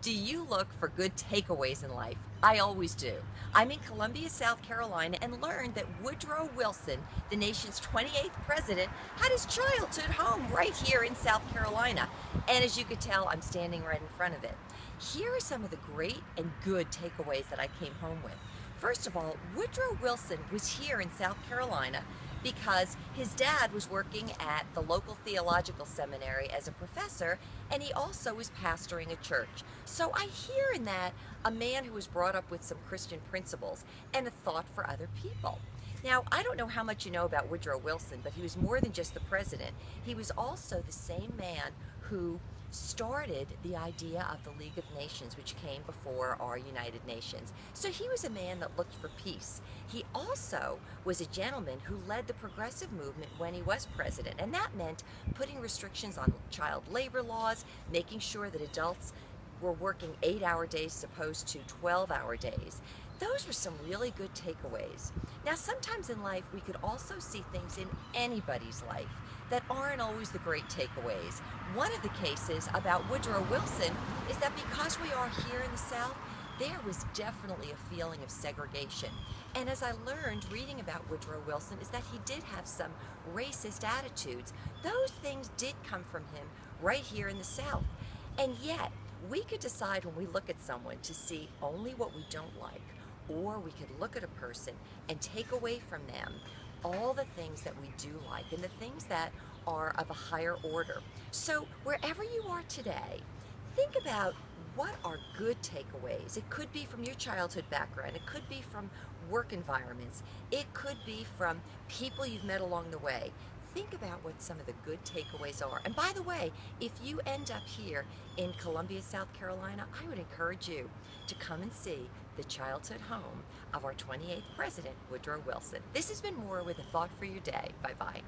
Do you look for good takeaways in life? I always do. I'm in Columbia, South Carolina, and learned that Woodrow Wilson, the nation's 28th president, had his childhood home right here in South Carolina. And as you could tell, I'm standing right in front of it. Here are some of the great and good takeaways that I came home with. First of all, Woodrow Wilson was here in South Carolina because his dad was working at the local theological seminary as a professor, and he also was pastoring a church. So I hear in that a man who was brought up with some Christian principles and a thought for other people. Now, I don't know how much you know about Woodrow Wilson, but he was more than just the president. He was also the same man who started the idea of the League of Nations, which came before our United Nations. So he was a man that looked for peace. He also was a gentleman who led the progressive movement when he was president, and that meant putting restrictions on child labor laws, making sure that adults were working 8-hour days as opposed to 12-hour days. Those were some really good takeaways. Now, sometimes in life, we could also see things in anybody's life that aren't always the great takeaways. One of the cases about Woodrow Wilson is that because we are here in the South, there was definitely a feeling of segregation. And as I learned reading about Woodrow Wilson is that he did have some racist attitudes. Those things did come from him right here in the South. And yet, we could decide when we look at someone to see only what we don't like, or we could look at a person and take away from them all the things that we do like and the things that are of a higher order. So wherever you are today, think about what are good takeaways. It could be from your childhood background, it could be from work environments, it could be from people you've met along the way. Think about what some of the good takeaways are. And by the way, if you end up here in Columbia, South Carolina, I would encourage you to come and see the childhood home of our 28th president, Woodrow Wilson. This has been Maura with a thought for your day. Bye-bye.